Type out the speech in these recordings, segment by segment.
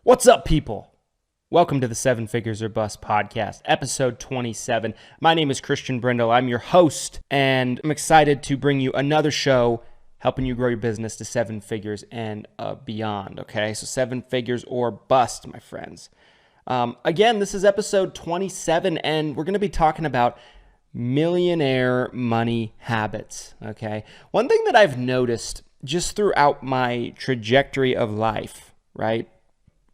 What's up, people? Welcome to the Seven Figures or Bust podcast, episode 27. My name is Christian Brindle. I'm your host, and I'm excited to bring you another show helping you grow your business to seven figures and beyond, okay? So seven figures or bust, my friends. Again, this is episode 27, and we're going to be talking about millionaire money habits, okay? One thing that I've noticed just throughout my trajectory of life, right?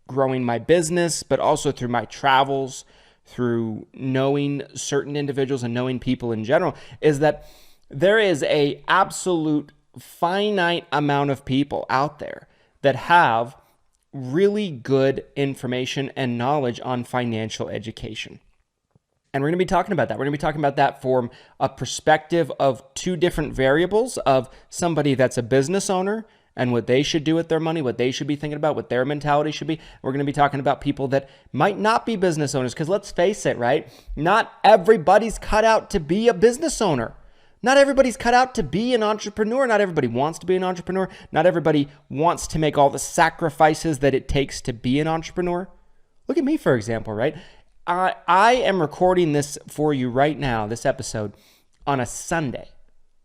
Growing my business, but also through my travels, through knowing certain individuals and knowing people in general, is that there is a absolute finite amount of people out there that have really good information and knowledge on financial education. And we're going to be talking about that. We're going to be talking about that from a perspective of two different variables of somebody that's a business owner and what they should do with their money, what they should be thinking about, what their mentality should be. We're going to be talking about people that might not be business owners, because let's face it, right? Not everybody's cut out to be a business owner. Not everybody's cut out to be an entrepreneur. Not everybody wants to be an entrepreneur. Not everybody wants to make all the sacrifices that it takes to be an entrepreneur. Look at me, for example, right? I am recording this for you right now, this episode, on a Sunday.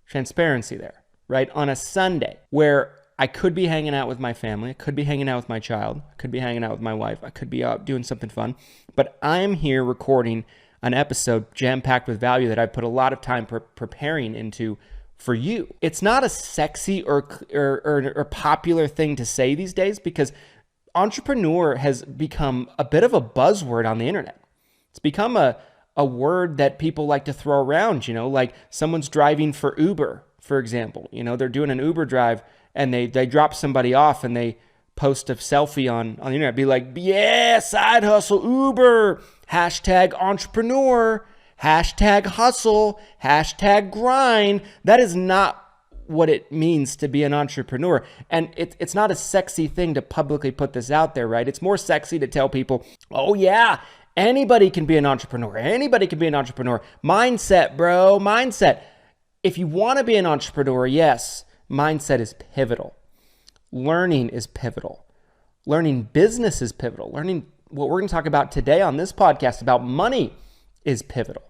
Transparency there, right? On a Sunday where I could be hanging out with my family. I could be hanging out with my child. I could be hanging out with my wife. I could be out doing something fun. But I am here recording an episode jam-packed with value that I put a lot of time preparing into for you. It's not a sexy or popular thing to say these days, because entrepreneur has become a bit of a buzzword on the internet. It's become a word that people like to throw around, like someone's driving for Uber, for example. They're doing an Uber drive, and they drop somebody off and they post a selfie on the internet, be like, yeah, side hustle, Uber, hashtag entrepreneur, hashtag hustle, hashtag grind. That is not what it means to be an entrepreneur. And it's not a sexy thing to publicly put this out there, right? It's more sexy to tell people, oh yeah, anybody can be an entrepreneur. Anybody can be an entrepreneur. Mindset, bro, mindset. If you want to be an entrepreneur, yes, mindset is pivotal. Learning is pivotal. Learning business is pivotal. Learning what we're going to talk about today on this podcast about money is pivotal.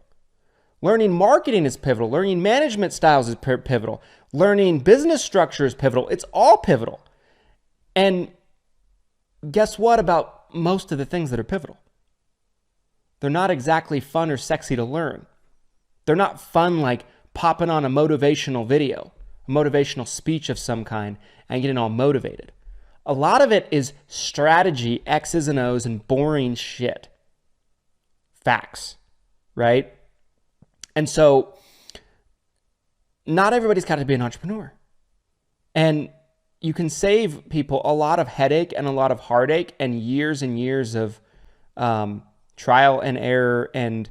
Learning marketing is pivotal. Learning management styles is pivotal. Learning business structure is pivotal. It's all pivotal. And guess what about most of the things that are pivotal? They're not exactly fun or sexy to learn. They're not fun like popping on a motivational video, motivational speech of some kind, and getting all motivated. A lot of it is strategy, X's and O's, and boring shit. Facts, right? And so not everybody's got to be an entrepreneur. And you can save people a lot of headache and a lot of heartache and years of trial and error and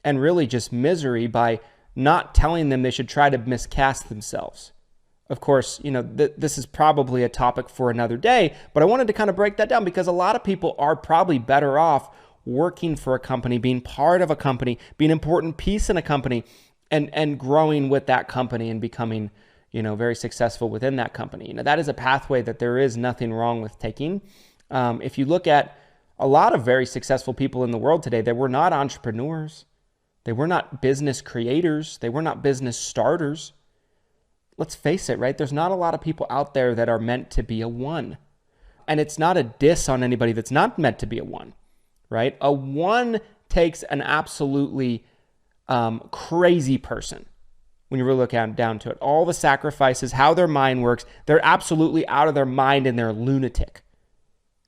really just misery by not telling them they should try to miscast themselves. Of course, this is probably a topic for another day, but I wanted to kind of break that down because a lot of people are probably better off working for a company, being part of a company, being an important piece in a company, and growing with that company and becoming, very successful within that company. That is a pathway that there is nothing wrong with taking. If you look at a lot of very successful people in the world today, they were not entrepreneurs. They were not business creators. They were not business starters. Let's face it, right? There's not a lot of people out there that are meant to be a one. And it's not a diss on anybody that's not meant to be a one, right? A one takes an absolutely crazy person when you really look down to it. All the sacrifices, how their mind works, they're absolutely out of their mind and they're a lunatic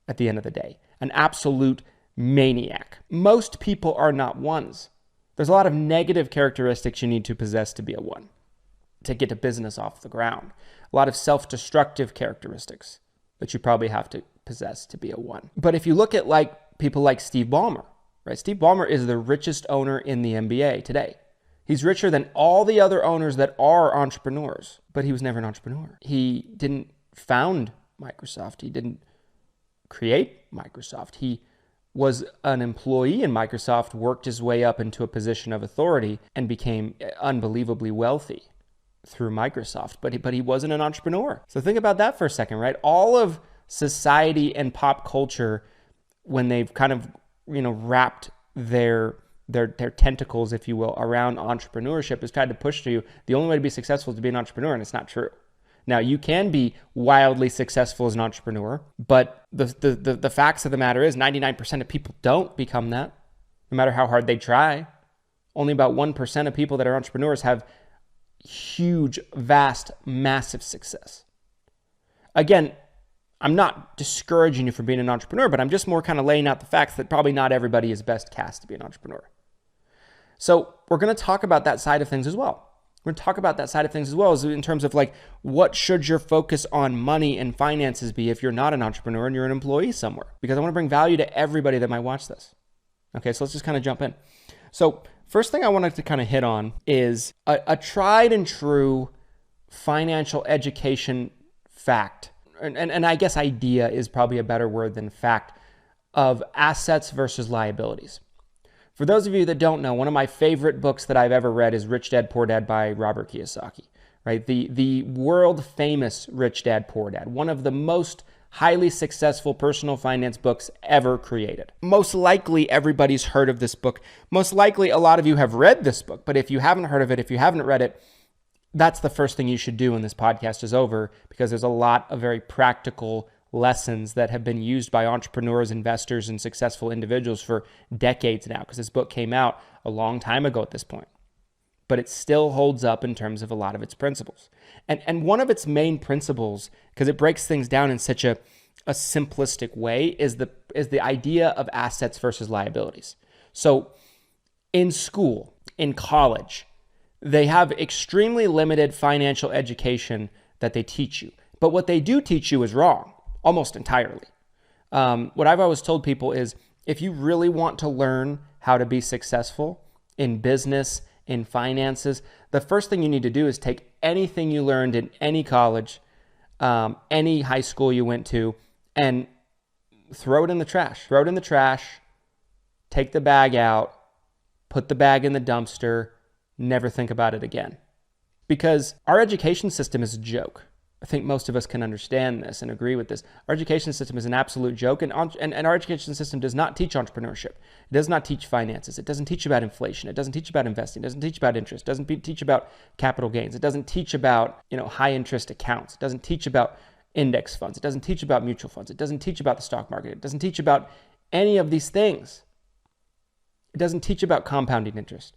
at the end of the day. An absolute maniac. Most people are not ones. There's a lot of negative characteristics you need to possess to be a one, to get a business off the ground. A lot of self-destructive characteristics that you probably have to possess to be a one. But if you look at people like Steve Ballmer, right? Steve Ballmer is the richest owner in the NBA today. He's richer than all the other owners that are entrepreneurs, but he was never an entrepreneur. He didn't found Microsoft. He didn't create Microsoft. He was an employee in Microsoft, worked his way up into a position of authority, and became unbelievably wealthy through Microsoft. But he wasn't an entrepreneur. So think about that for a second, right? All of society and pop culture when they've kind of, wrapped their tentacles, if you will, around entrepreneurship, is tried to push to you, the only way to be successful is to be an entrepreneur, and it's not true. Now, you can be wildly successful as an entrepreneur, but the facts of the matter is 99% of people don't become that, no matter how hard they try. Only about 1% of people that are entrepreneurs have huge, vast, massive success. Again, I'm not discouraging you from being an entrepreneur, but I'm just more kind of laying out the facts that probably not everybody is best cast to be an entrepreneur. So we're going to talk about that side of things as well. We're going to talk about that side of things as well, as in terms of like, what should your focus on money and finances be if you're not an entrepreneur and you're an employee somewhere? Because I want to bring value to everybody that might watch this. Okay, so let's just kind of jump in. So first thing I wanted to kind of hit on is a tried and true financial education fact, and I guess idea is probably a better word than fact, of assets versus liabilities. For those of you that don't know, one of my favorite books that I've ever read is Rich Dad, Poor Dad by Robert Kiyosaki, right? The world famous Rich Dad, Poor Dad, one of the most highly successful personal finance books ever created. Most likely everybody's heard of this book. Most likely a lot of you have read this book, but if you haven't heard of it, if you haven't read it, that's the first thing you should do when this podcast is over, because there's a lot of very practical lessons that have been used by entrepreneurs, investors, and successful individuals for decades now, because this book came out a long time ago at this point. But it still holds up in terms of a lot of its principles. And one of its main principles, because it breaks things down in such a simplistic way, is the idea of assets versus liabilities. So in school, in college, they have extremely limited financial education that they teach you. But what they do teach you is wrong, almost entirely. What I've always told people is, if you really want to learn how to be successful in business, in finances, the first thing you need to do is take anything you learned in any college, any high school you went to, and throw it in the trash. Throw it in the trash, take the bag out, put the bag in the dumpster, never think about it again. Because our education system is a joke. I think most of us can understand this and agree with this. Our education system is an absolute joke, and our education system does not teach entrepreneurship. It does not teach finances. It doesn't teach about inflation. It doesn't teach about investing. It doesn't teach about interest. It doesn't teach about capital gains. It doesn't teach about, high interest accounts. It doesn't teach about index funds. It doesn't teach about mutual funds. It doesn't teach about the stock market. It doesn't teach about any of these things. It doesn't teach about compounding interest.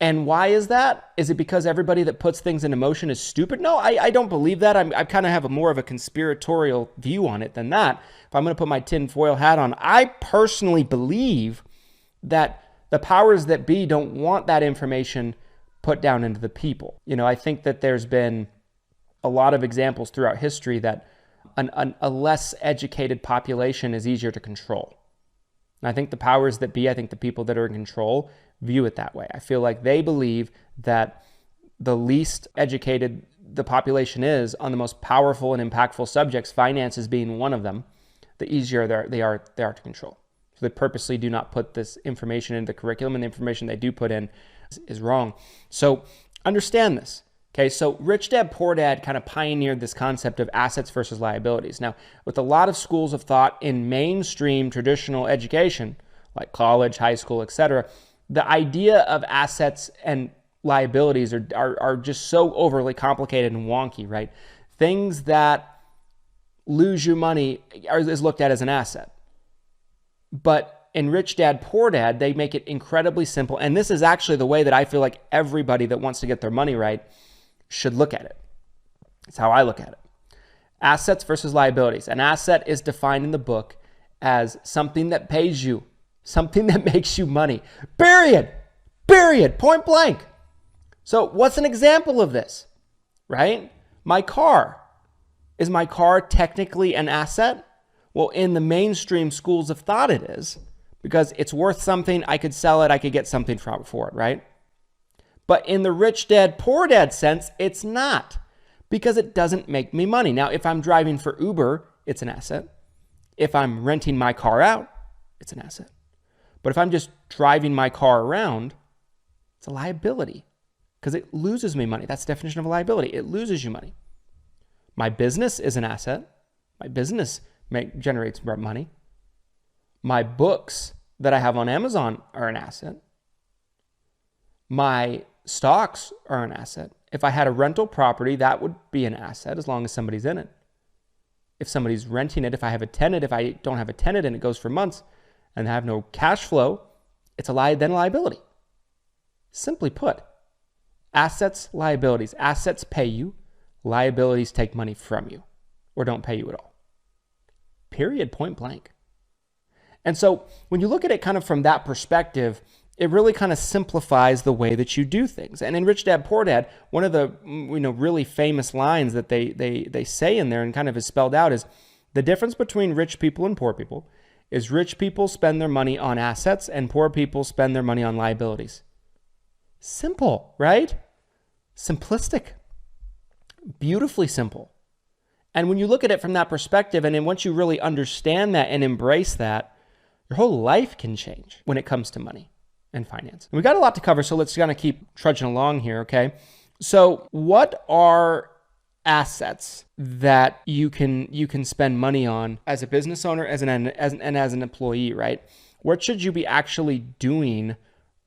And why is that? Is it because everybody that puts things into motion is stupid? No, I don't believe that. I kind of have more of a conspiratorial view on it than that. If I'm going to put my tinfoil hat on, I personally believe that the powers that be don't want that information put down into the people. I think that there's been a lot of examples throughout history that a less educated population is easier to control. And I think the powers that be, I think the people that are in control view it that way. I feel like they believe that the least educated the population is on the most powerful and impactful subjects, finances being one of them, the easier they are to control. So they purposely do not put this information into the curriculum, and the information they do put in is wrong. So understand this. Okay, so Rich Dad, Poor Dad kind of pioneered this concept of assets versus liabilities. Now, with a lot of schools of thought in mainstream traditional education, like college, high school, etc., the idea of assets and liabilities are just so overly complicated and wonky, right? Things that lose you money is looked at as an asset. But in Rich Dad, Poor Dad, they make it incredibly simple. And this is actually the way that I feel like everybody that wants to get their money right should look at it. It's how I look at it. Assets versus liabilities. An asset is defined in the book as something that pays you, something that makes you money. Period. Point blank. So what's an example of this, right? My car. Is my car technically an asset? Well, in the mainstream schools of thought it is, because it's worth something. I could sell it. I could get something for it, right? But in the Rich Dad, Poor Dad sense, it's not, because it doesn't make me money. Now, if I'm driving for Uber, it's an asset. If I'm renting my car out, it's an asset. But if I'm just driving my car around, it's a liability, because it loses me money. That's the definition of a liability. It loses you money. My business is an asset. My business generates money. My books that I have on Amazon are an asset. My stocks are an asset. If I had a rental property, that would be an asset as long as somebody's in it. If somebody's renting it, if I have a tenant, if I don't have a tenant and it goes for months and I have no cash flow, it's then a liability. Simply put, assets, liabilities. Assets pay you, liabilities take money from you or don't pay you at all. Period, point blank. And so when you look at it kind of from that perspective, it really kind of simplifies the way that you do things. And in Rich Dad, Poor Dad, one of the really famous lines that they say in there and kind of is spelled out is the difference between rich people and poor people is rich people spend their money on assets and poor people spend their money on liabilities. Simple, right? Simplistic. Beautifully simple. And when you look at it from that perspective, and then once you really understand that and embrace that, your whole life can change when it comes to money and finance. And we got a lot to cover, so let's kind of keep trudging along here, okay? So what are assets that you can spend money on as a business owner, as an employee, right? What should you be actually doing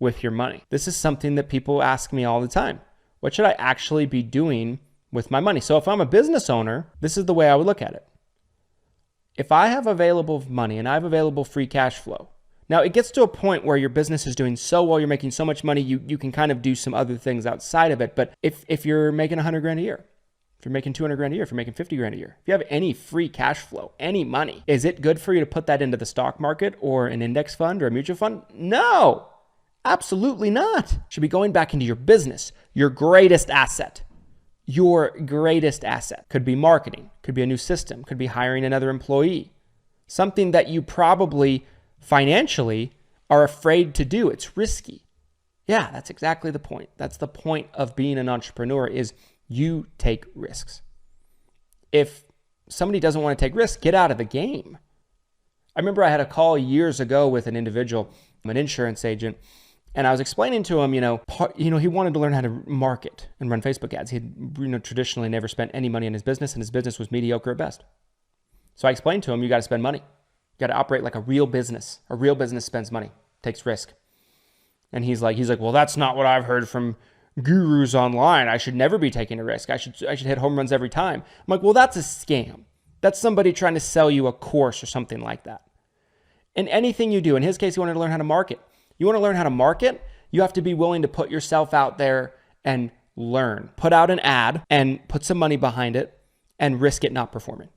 with your money? This is something that people ask me all the time. What should I actually be doing with my money? So if I'm a business owner, this is the way I would look at it. If I have available money and I have available free cash flow, now it gets to a point where your business is doing so well, you're making so much money, you can kind of do some other things outside of it. But if you're making $100,000 a year, if you're making $200,000 a year, if you're making $50,000 a year, if you have any free cash flow, any money, is it good for you to put that into the stock market or an index fund or a mutual fund? No, absolutely not. It should be going back into your business, your greatest asset. Your greatest asset could be marketing, could be a new system, could be hiring another employee, something that you probably financially are afraid to do. It's risky. Yeah, that's exactly the point. That's the point of being an entrepreneur is you take risks. If somebody doesn't want to take risks, get out of the game. I remember I had a call years ago with an individual, an insurance agent, and I was explaining to him, he wanted to learn how to market and run Facebook ads. He had, traditionally never spent any money in his business, and his business was mediocre at best. So I explained to him, you got to spend money. You got to operate like a real business. A real business spends money, takes risk. And he's like, well, that's not what I've heard from gurus online. I should never be taking a risk. I should hit home runs every time. I'm like, well, that's a scam. That's somebody trying to sell you a course or something like that. In anything you do, in his case, he wanted to learn how to market. You want to learn how to market? You have to be willing to put yourself out there and learn. Put out an ad and put some money behind it and risk it not performing.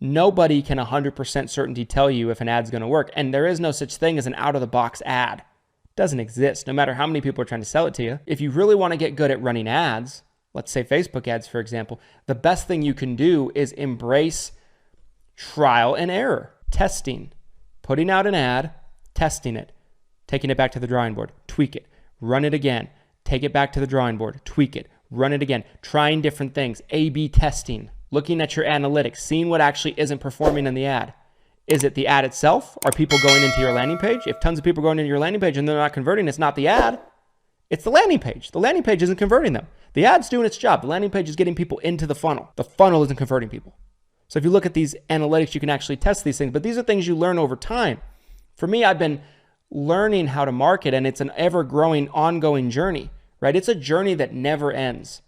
Nobody can 100% certainty tell you if an ad's going to work. And there is no such thing as an out-of-the-box ad. It doesn't exist, no matter how many people are trying to sell it to you. If you really want to get good at running ads, let's say Facebook ads, for example, the best thing you can do is embrace trial and error, testing, putting out an ad, testing it, taking it back to the drawing board, tweak it, run it again, take it back to the drawing board, tweak it, run it again, trying different things, A/B testing, looking at your analytics, seeing what actually isn't performing in the ad. Is it the ad itself? Are people going into your landing page? If tons of people are going into your landing page and they're not converting, it's not the ad. It's the landing page. The landing page isn't converting them. The ad's doing its job. The landing page is getting people into the funnel. The funnel isn't converting people. So if you look at these analytics, you can actually test these things. But these are things you learn over time. For me, I've been learning how to market, and it's an ever-growing, ongoing journey, right? It's a journey that never ends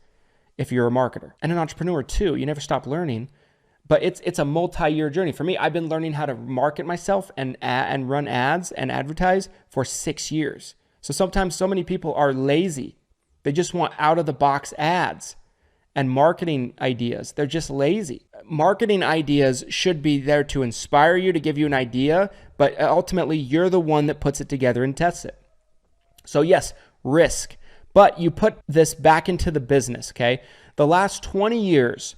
if you're a marketer. And an entrepreneur too. You never stop learning. But it's a multi-year journey. For me, I've been learning how to market myself and run ads and advertise for 6 years. So sometimes so many people are lazy. They just want out-of-the-box ads and marketing ideas. They're just lazy. Marketing ideas should be there to inspire you, to give you an idea, but ultimately you're the one that puts it together and tests it. So yes, risk. But you put this back into the business, okay? The last 20 years,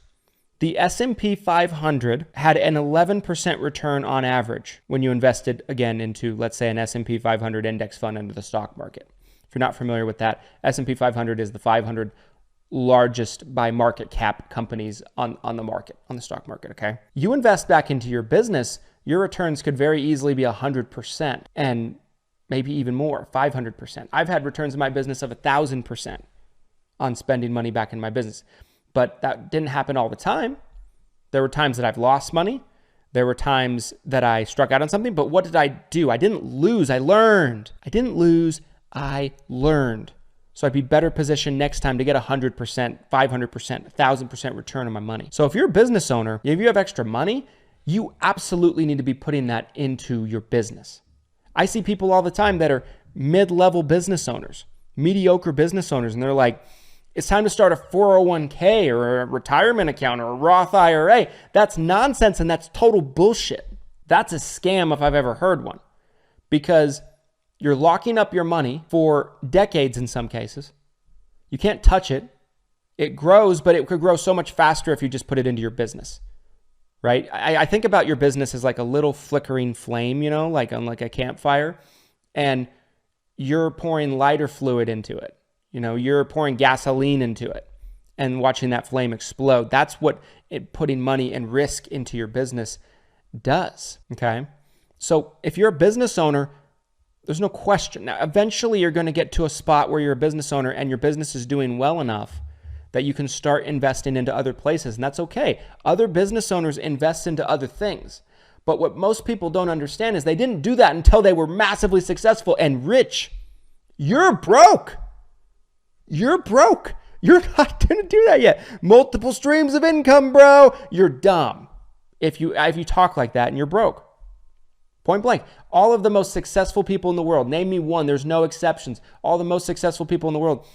the S&P 500 had an 11% return on average when you invested, again, into, let's say, an S&P 500 index fund under the stock market. If you're not familiar with that, S&P 500 is the 500 largest by market cap companies on the market, on the stock market, okay? You invest back into your business, your returns could very easily be 100% and maybe even more, 500%. I've had returns in my business of 1,000% on spending money back in my business. But that didn't happen all the time. There were times that I've lost money. There were times that I struck out on something, but what did I do? I didn't lose. I learned. I didn't lose. I learned. So I'd be better positioned next time to get 100%, 500%, 1,000% return on my money. So if you're a business owner, if you have extra money, you absolutely need to be putting that into your business. I see people all the time that are mid-level business owners, mediocre business owners, and they're like, it's time to start a 401k or a retirement account or a Roth IRA. That's nonsense and that's total bullshit. That's a scam if I've ever heard one, because you're locking up your money for decades in some cases. You can't touch it. It grows, but it could grow so much faster if you just put it into your business, right? I think about your business as like a little flickering flame, like on like a campfire, and you're pouring lighter fluid into it. You're pouring gasoline into it and watching that flame explode. That's what putting money and risk into your business does, okay? So if you're a business owner, there's no question. Now, eventually you're going to get to a spot where you're a business owner and your business is doing well enough that you can start investing into other places, and that's okay. Other business owners invest into other things. But what most people don't understand is they didn't do that until they were massively successful and rich. You're broke. You're broke. You're not going to do that yet. Multiple streams of income, bro. You're dumb if you talk like that and you're broke. Point blank. All of the most successful people in the world, name me one, there's no exceptions. All the most successful people in the world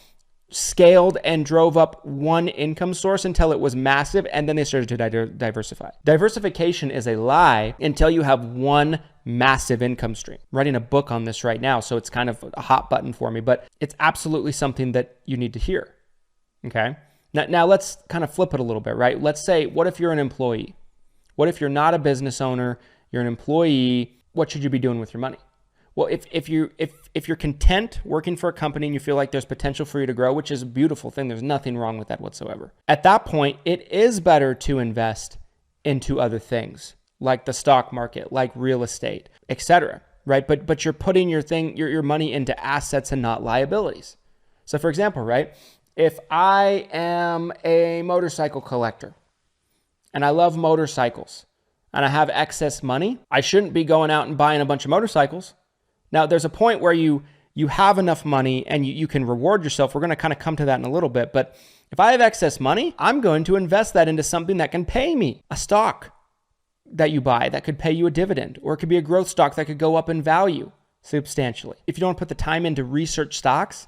scaled and drove up one income source until it was massive, and then they started to diversify. Diversification is a lie until you have one massive income stream. I'm writing a book on this right now, so it's kind of a hot button for me, but it's absolutely something that you need to hear, okay? Now let's kind of flip it a little bit, right? Let's say, what if you're an employee? What if you're not a business owner, you're an employee? What should you be doing with your money? Well, if you're content working for a company and you feel like there's potential for you to grow, which is a beautiful thing, there's nothing wrong with that whatsoever. At that point, it is better to invest into other things like the stock market, like real estate, etc. Right? But you're putting your money into assets and not liabilities. So for example, right, if I am a motorcycle collector and I love motorcycles and I have excess money, I shouldn't be going out and buying a bunch of motorcycles. Now, there's a point where you have enough money and you can reward yourself. We're going to kind of come to that in a little bit. But if I have excess money, I'm going to invest that into something that can pay me. A stock that you buy that could pay you a dividend, or it could be a growth stock that could go up in value substantially. If you don't put the time in to research stocks,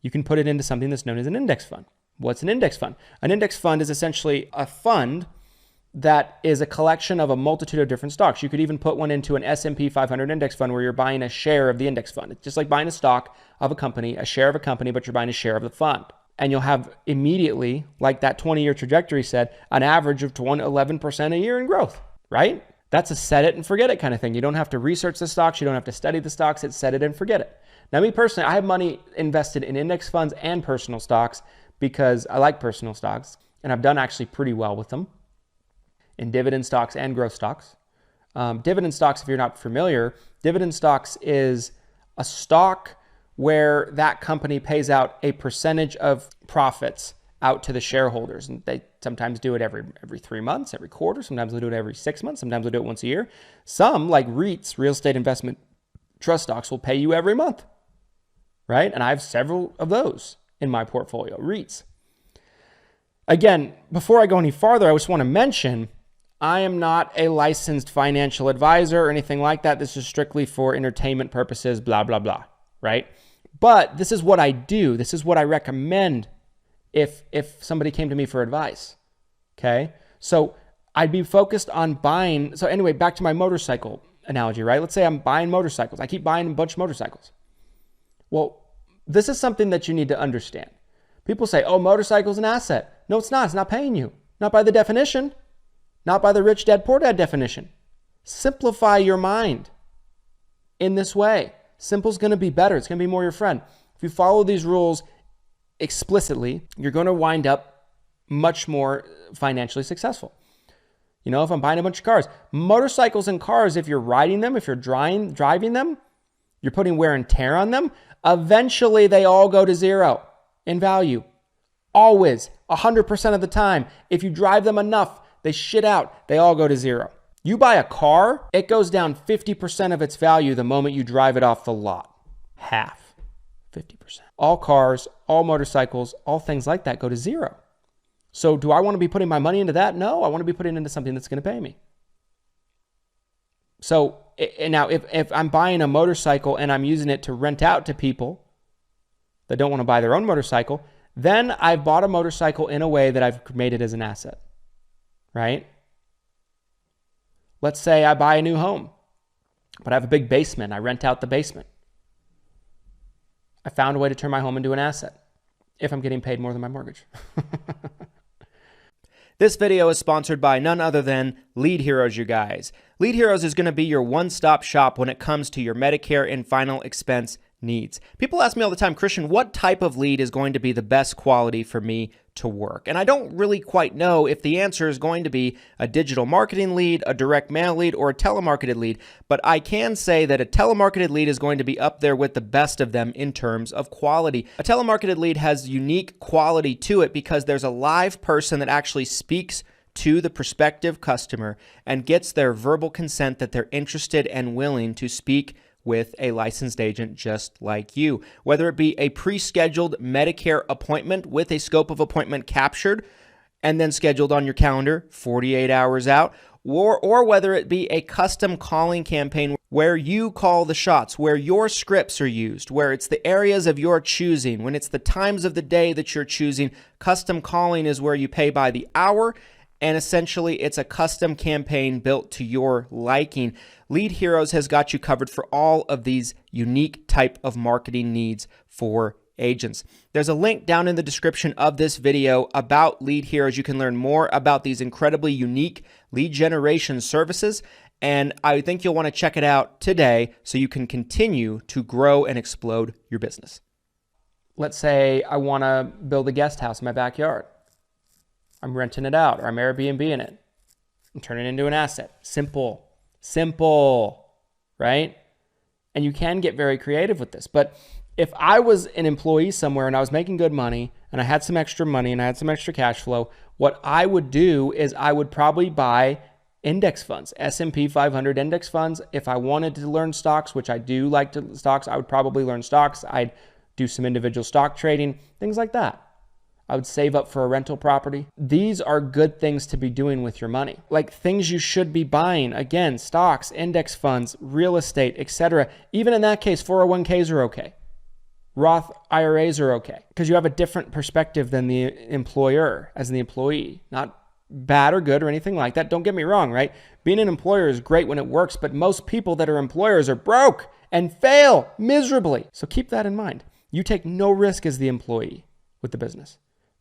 you can put it into something that's known as an index fund. What's an index fund? An index fund is essentially a fund that is a collection of a multitude of different stocks. You could even put one into an S&P 500 index fund where you're buying a share of the index fund. It's just like buying a stock of a company, a share of a company, but you're buying a share of the fund. And you'll have immediately, like that 20-year trajectory said, an average of 11% a year in growth, right? That's a set it and forget it kind of thing. You don't have to research the stocks. You don't have to study the stocks. It's set it and forget it. Now, me personally, I have money invested in index funds and personal stocks because I like personal stocks, and I've done actually pretty well with them. In dividend stocks and growth stocks. Dividend stocks, if you're not familiar, dividend stocks is a stock where that company pays out a percentage of profits out to the shareholders. And they sometimes do it every 3 months, every quarter. Sometimes they do it every 6 months. Sometimes they do it once a year. Some, like REITs, real estate investment trust stocks, will pay you every month, right? And I have several of those in my portfolio, REITs. Again, before I go any farther, I just want to mention I am not a licensed financial advisor or anything like that. This is strictly for entertainment purposes, blah, blah, blah, right? But this is what I do. This is what I recommend if somebody came to me for advice, okay? So I'd be focused on buying. So anyway, back to my motorcycle analogy, right? Let's say I'm buying motorcycles. I keep buying a bunch of motorcycles. Well, this is something that you need to understand. People say, oh, motorcycle's an asset. No, it's not. It's not paying you. Not by the definition. Not by the rich dad, poor dad definition. Simplify your mind in this way. Simple's going to be better. It's going to be more your friend. If you follow these rules explicitly, you're going to wind up much more financially successful. You know, if I'm buying a bunch of cars, motorcycles and cars, if you're riding them, if you're driving them, you're putting wear and tear on them, eventually they all go to zero in value. Always, 100% of the time. If you drive them enough, they shit out. They all go to zero. You buy a car, it goes down 50% of its value the moment you drive it off the lot. Half, 50%. All cars, all motorcycles, all things like that go to zero. So do I want to be putting my money into that? No, I want to be putting into something that's going to pay me. So now if I'm buying a motorcycle and I'm using it to rent out to people that don't want to buy their own motorcycle, then I've bought a motorcycle in a way that I've made it as an asset, right? Let's say I buy a new home, but I have a big basement. I rent out the basement. I found a way to turn my home into an asset if I'm getting paid more than my mortgage. This video is sponsored by none other than Lead Heroes, you guys. Lead Heroes is going to be your one-stop shop when it comes to your Medicare and final expense needs. People ask me all the time, Christian, what type of lead is going to be the best quality for me to work? And I don't really quite know if the answer is going to be a digital marketing lead, a direct mail lead, or a telemarketed lead, but I can say that a telemarketed lead is going to be up there with the best of them in terms of quality. A telemarketed lead has unique quality to it because there's a live person that actually speaks to the prospective customer and gets their verbal consent that they're interested and willing to speak with a licensed agent just like you. Whether it be a pre-scheduled Medicare appointment with a scope of appointment captured and then scheduled on your calendar 48 hours out, or whether it be a custom calling campaign where you call the shots, where your scripts are used, where it's the areas of your choosing, when it's the times of the day that you're choosing. Custom calling is where you pay by the hour, and essentially it's a custom campaign built to your liking. Lead Heroes has got you covered for all of these unique type of marketing needs for agents. There's a link down in the description of this video about Lead Heroes. You can learn more about these incredibly unique lead generation services, and I think you'll want to check it out today so you can continue to grow and explode your business. Let's say I want to build a guest house in my backyard. I'm renting it out, or I'm Airbnb-ing it. I'm turning it into an asset. Simple, right? And you can get very creative with this. But if I was an employee somewhere and I was making good money and I had some extra money and I had some extra cash flow, what I would do is I would probably buy index funds, S&P 500 index funds. If I wanted to learn stocks, which I do like to stocks, I would probably learn stocks. I'd do some individual stock trading, things like that. I would save up for a rental property. These are good things to be doing with your money. Like things you should be buying. Again, stocks, index funds, real estate, etc. Even in that case, 401ks are okay. Roth IRAs are okay because you have a different perspective than the employer as the employee. Not bad or good or anything like that. Don't get me wrong, right? Being an employer is great when it works, but most people that are employers are broke and fail miserably. So keep that in mind. You take no risk as the employee with the business.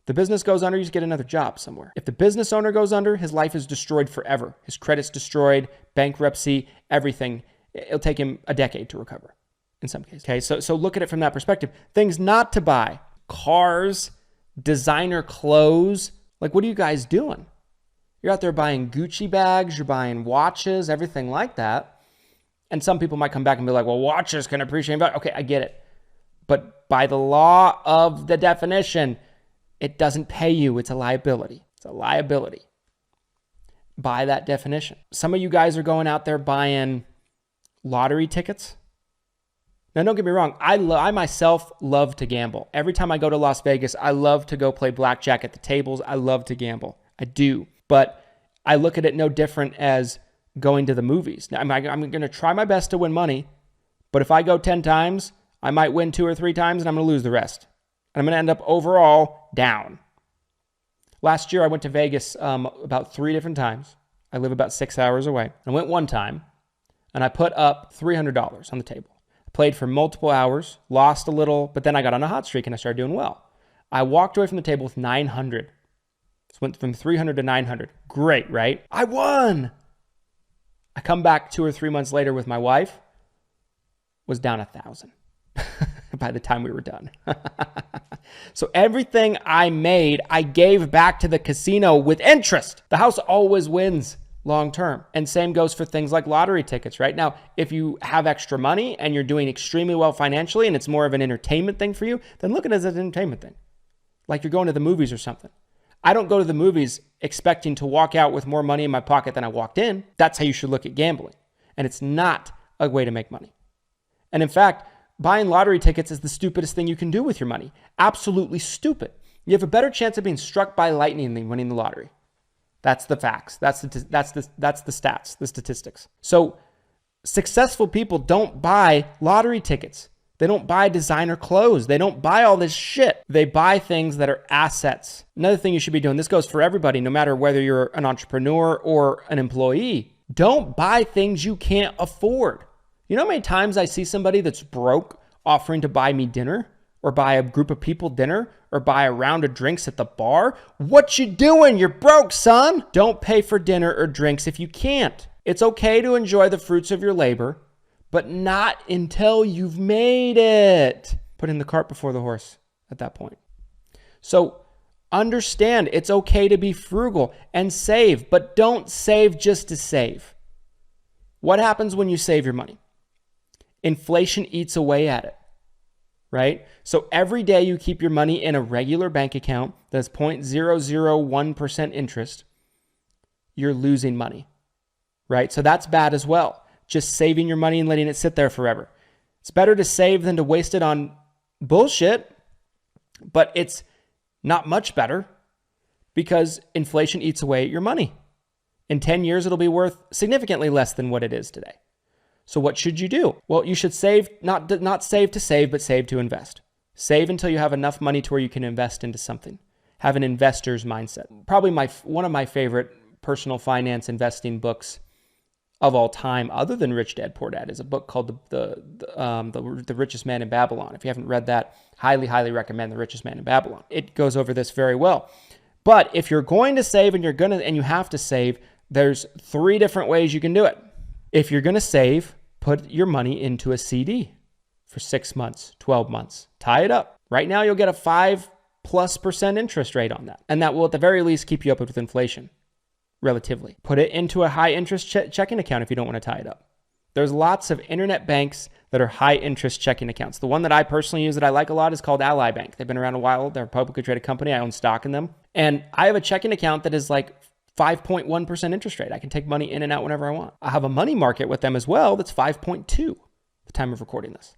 The business goes under, you just get another job somewhere. If the business owner goes under, his life is destroyed forever. His credit's destroyed, bankruptcy, everything. It'll take him a decade to recover in some cases. Okay, so look at it from that perspective. Things not to buy: cars, designer clothes. Like, what are you guys doing? You're out there buying Gucci bags, you're buying watches, everything like that. And some people might come back and be like, well, watches can appreciate value. Okay, I get it. But by the law of the definition, it doesn't pay you. It's a liability. It's a liability by that definition. Some of you guys are going out there buying lottery tickets. Now, don't get me wrong. I myself love to gamble. Every time I go to Las Vegas, I love to go play blackjack at the tables. I love to gamble. I do. But I look at it no different as going to the movies. Now, I'm going to try my best to win money. But if I go 10 times, I might win 2 or 3 times and I'm going to lose the rest. And I'm going to end up overall down. Last year, I went to Vegas about 3 different times. I live about 6 hours away. I went one time, and I put up $300 on the table. I played for multiple hours, lost a little, but then I got on a hot streak, and I started doing well. I walked away from the table with $900. So went from $300 to $900. Great, right? I won! I come back 2 or 3 months later with my wife, was down $1,000. By the time we were done. So everything I made, I gave back to the casino with interest. The house always wins long term. And same goes for things like lottery tickets, right? Now, if you have extra money and you're doing extremely well financially and it's more of an entertainment thing for you, then look at it as an entertainment thing. Like you're going to the movies or something. I don't go to the movies expecting to walk out with more money in my pocket than I walked in. That's how you should look at gambling. And it's not a way to make money. And in fact, buying lottery tickets is the stupidest thing you can do with your money. Absolutely stupid. You have a better chance of being struck by lightning than winning the lottery. That's the facts. That's the stats, the statistics. So successful people don't buy lottery tickets. They don't buy designer clothes. They don't buy all this shit. They buy things that are assets. Another thing you should be doing, this goes for everybody, no matter whether you're an entrepreneur or an employee. Don't buy things you can't afford. You know how many times I see somebody that's broke offering to buy me dinner, or buy a group of people dinner, or buy a round of drinks at the bar? What you doing? You're broke, son. Don't pay for dinner or drinks if you can't. It's okay to enjoy the fruits of your labor, but not until you've made it. Putting the cart before the horse at that point. So understand it's okay to be frugal and save, but don't save just to save. What happens when you save your money? Inflation eats away at it, right? So every day you keep your money in a regular bank account that's 0.001% interest, you're losing money, right? So that's bad as well. Just saving your money and letting it sit there forever. It's better to save than to waste it on bullshit, but it's not much better because inflation eats away at your money. In 10 years, it'll be worth significantly less than what it is today. So what should you do? Well, you should save, not save to save, but save to invest. Save until you have enough money to where you can invest into something. Have an investor's mindset. Probably one of my favorite personal finance investing books of all time, other than Rich Dad Poor Dad, is a book called The Richest Man in Babylon. If you haven't read that, highly, highly recommend The Richest Man in Babylon. It goes over this very well. But if you're going to save and you have to save, there's 3 different ways you can do it. If you're going to save, put your money into a CD for 6 months, 12 months. Tie it up. Right now, you'll get a 5+% interest rate on that. And that will at the very least keep you up with inflation. Relatively. Put it into a high interest checking account if you don't want to tie it up. There's lots of internet banks that are high interest checking accounts. The one that I personally use that I like a lot is called Ally Bank. They've been around a while. They're a publicly traded company. I own stock in them. And I have a checking account that is like 5.1% interest rate. I can take money in and out whenever I want. I have a money market with them as well that's 5.2 at the time of recording this.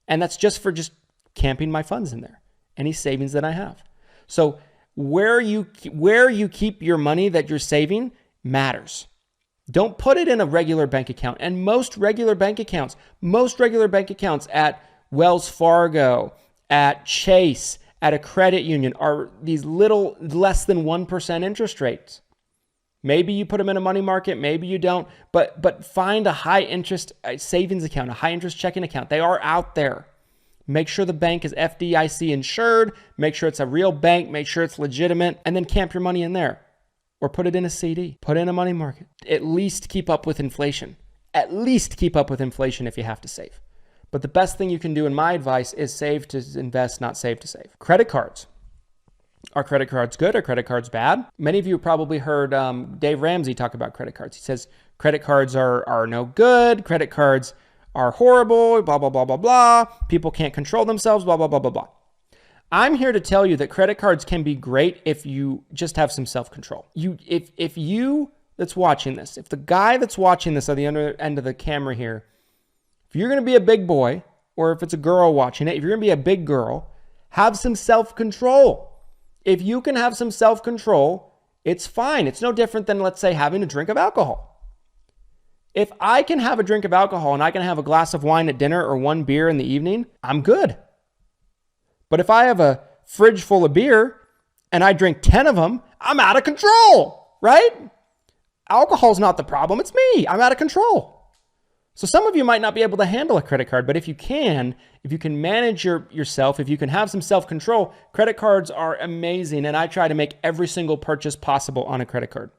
And that's just for camping my funds in there. Any savings that I have. So where you keep your money that you're saving matters. Don't put it in a regular bank account. And most regular bank accounts at Wells Fargo, at Chase, at a credit union are these little less than 1% interest rates. Maybe you put them in a money market, maybe you don't, but find a high interest savings account, a high interest checking account. They are out there. Make sure the bank is FDIC insured. Make sure it's a real bank. Make sure it's legitimate. And then camp your money in there. Or put it in a CD. Put it in a money market. At least keep up with inflation. At least keep up with inflation if you have to save. But the best thing you can do, in my advice, is save to invest, not save to save. Credit cards. Are credit cards good? Are credit cards bad? Many of you have probably heard Dave Ramsey talk about credit cards. He says credit cards are no good. Credit cards are horrible, blah, blah, blah, blah, blah. People can't control themselves, blah, blah, blah, blah, blah. I'm here to tell you that credit cards can be great if you just have some self-control. If you that's watching this, if the guy that's watching this on the other end of the camera here, if you're going to be a big boy, or if it's a girl watching it, if you're going to be a big girl, have some self-control. If you can have some self-control, it's fine. It's no different than, let's say, having a drink of alcohol. If I can have a drink of alcohol and I can have a glass of wine at dinner or 1 beer in the evening, I'm good. But if I have a fridge full of beer and I drink 10 of them, I'm out of control, right? Alcohol's not the problem. It's me. I'm out of control. So some of you might not be able to handle a credit card, but if you can manage yourself, if you can have some self-control, credit cards are amazing. And I try to make every single purchase possible on a credit card.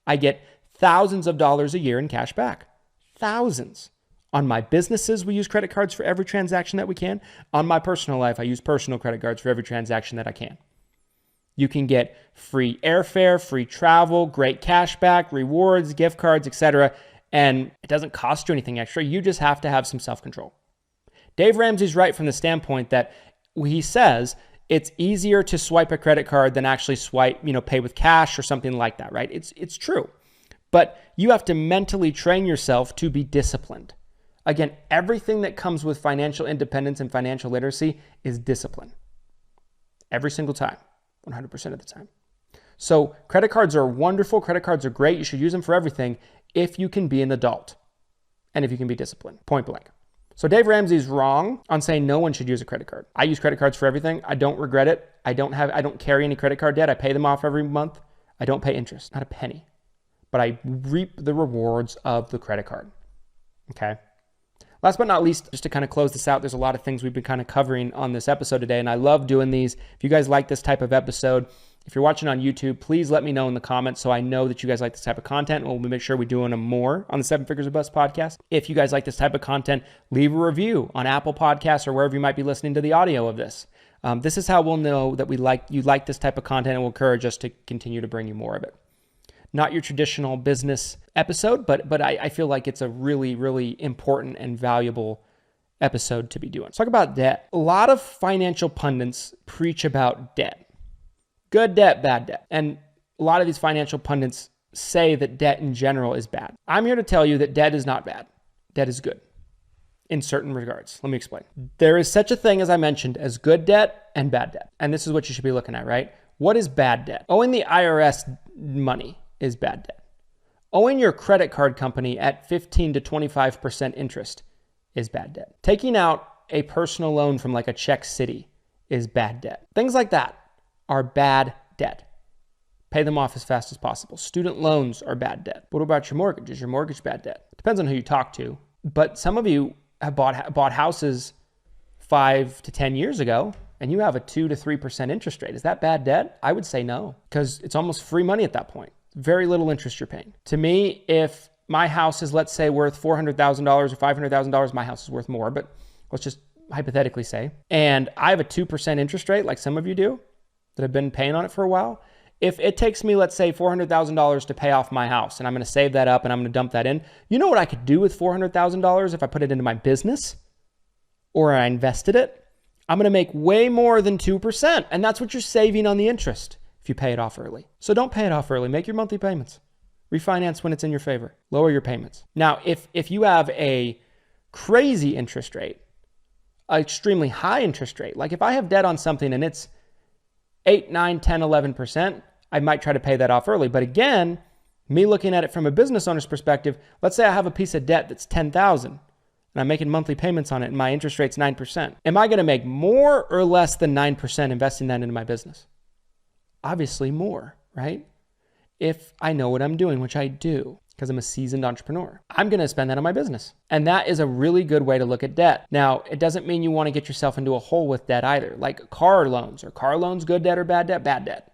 I get thousands of dollars a year in cash back. Thousands. On my businesses, we use credit cards for every transaction that we can. On my personal life, I use personal credit cards for every transaction that I can. You can get free airfare, free travel, great cash back, rewards, gift cards, etc. And it doesn't cost you anything extra. You just have to have some self-control. Dave Ramsey's right from the standpoint that he says, it's easier to swipe a credit card than actually pay with cash or something like that, right? It's true. But you have to mentally train yourself to be disciplined. Again, everything that comes with financial independence and financial literacy is discipline. Every single time, 100% of the time. So credit cards are wonderful. Credit cards are great. You should use them for everything if you can be an adult and if you can be disciplined, point blank. So Dave Ramsey's wrong on saying no one should use a credit card. I use credit cards for everything. I don't regret it. I don't carry any credit card debt. I pay them off every month. I don't pay interest, not a penny. But I reap the rewards of the credit card. Okay. Last but not least, just to kind of close this out, there's a lot of things we've been kind of covering on this episode today, and I love doing these. If you guys like this type of episode, if you're watching on YouTube, please let me know in the comments so I know that you guys like this type of content. We'll make sure we're doing them more on the 7 Figures or Bust podcast. If you guys like this type of content, leave a review on Apple Podcasts or wherever you might be listening to the audio of this. This is how we'll know that you like this type of content and will encourage us to continue to bring you more of it. Not your traditional business episode, but I feel like it's a really, really important and valuable episode to be doing. Let's talk about debt. A lot of financial pundits preach about debt. Good debt, bad debt. And a lot of these financial pundits say that debt in general is bad. I'm here to tell you that debt is not bad. Debt is good in certain regards. Let me explain. There is such a thing, as I mentioned, as good debt and bad debt. And this is what you should be looking at, right? What is bad debt? Owing the IRS money is bad debt. Owing your credit card company at 15 to 25% interest is bad debt. Taking out a personal loan from like a Czech city is bad debt. Things like that are bad debt. Pay them off as fast as possible. Student loans are bad debt. What about your mortgage? Is your mortgage bad debt? Depends on who you talk to. But some of you have bought houses 5 to 10 years ago and you have a 2 to 3% interest rate. Is that bad debt? I would say no, because it's almost free money at that point. Very little interest you're paying. To me, if my house is, let's say, worth $400,000 or $500,000, my house is worth more, but let's just hypothetically say, and I have a 2% interest rate like some of you do that have been paying on it for a while. If it takes me, let's say, $400,000 to pay off my house, and I'm going to save that up and I'm going to dump that in, you know what I could do with $400,000 if I put it into my business or I invested it? I'm going to make way more than 2%, and that's what you're saving on the interest if you pay it off early. So don't pay it off early. Make your monthly payments. Refinance when it's in your favor. Lower your payments. Now, if you have a crazy interest rate, an extremely high interest rate, like if I have debt on something and it's 8, 9, 10, 11%, I might try to pay that off early. But again, me looking at it from a business owner's perspective, let's say I have a piece of debt that's $10,000 and I'm making monthly payments on it and my interest rate's 9%. Am I going to make more or less than 9% investing that into my business? Obviously more, right? If I know what I'm doing, which I do because I'm a seasoned entrepreneur, I'm going to spend that on my business. And that is a really good way to look at debt. Now, it doesn't mean you want to get yourself into a hole with debt either. Like car loans. Are car loans good debt or bad debt? Bad debt.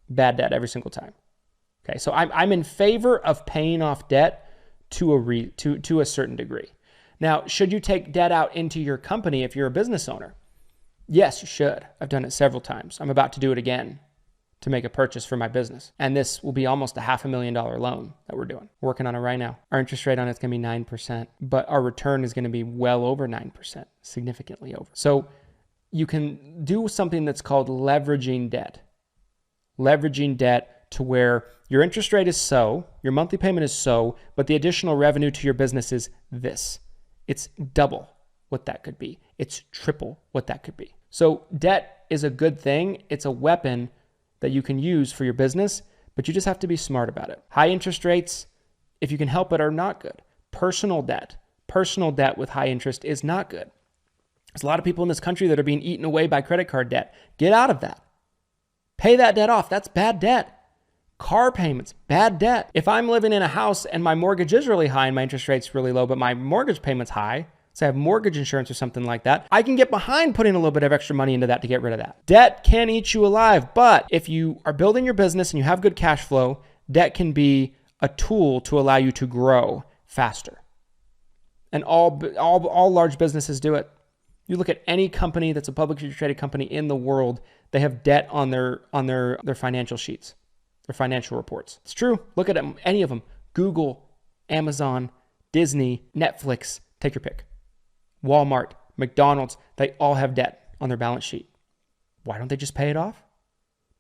Bad debt every single time. Okay, so I'm in favor of paying off debt to a certain degree. Now, should you take debt out into your company if you're a business owner? Yes, you should. I've done it several times. I'm about to do it again to make a purchase for my business. And this will be almost a $500,000 loan that we're doing. We're working on it right now. Our interest rate on it's going to be 9%, but our return is going to be well over 9%, significantly over. So you can do something that's called leveraging debt. Leveraging debt to where your interest rate is so, your monthly payment is so, but the additional revenue to your business is this. It's double what that could be. It's triple what that could be. So debt is a good thing. It's a weapon that you can use for your business, but you just have to be smart about it. High interest rates, if you can help it, are not good. Personal debt with high interest is not good. There's a lot of people in this country that are being eaten away by credit card debt. Get out of that. Pay that debt off. That's bad debt. Car payments, bad debt. If I'm living in a house and my mortgage is really high and my interest rate's really low, but my mortgage payment's high, say I have mortgage insurance or something like that, I can get behind putting a little bit of extra money into that to get rid of that. Debt can eat you alive, but if you are building your business and you have good cash flow, debt can be a tool to allow you to grow faster. And all large businesses do it. You look at any company that's a publicly traded company in the world, they have debt on their financial sheets, their financial reports. It's true. Look at them, any of them. Google, Amazon, Disney, Netflix, take your pick. Walmart, McDonald's, they all have debt on their balance sheet. Why don't they just pay it off?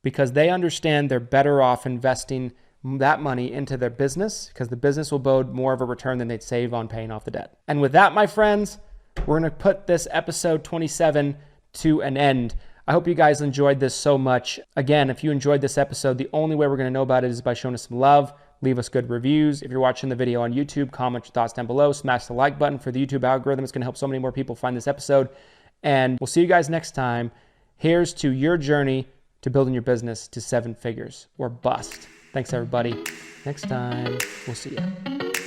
Because they understand they're better off investing that money into their business, because the business will build more of a return than they'd save on paying off the debt. And with that, my friends, we're going to put this episode 27 to an end. I hope you guys enjoyed this so much. Again, if you enjoyed this episode, the only way we're going to know about it is by showing us some love. Leave us good reviews. If you're watching the video on YouTube, comment your thoughts down below. Smash the like button for the YouTube algorithm. It's going to help so many more people find this episode. And we'll see you guys next time. Here's to your journey to building your business to 7 figures or bust. Thanks, everybody. Next time, we'll see you.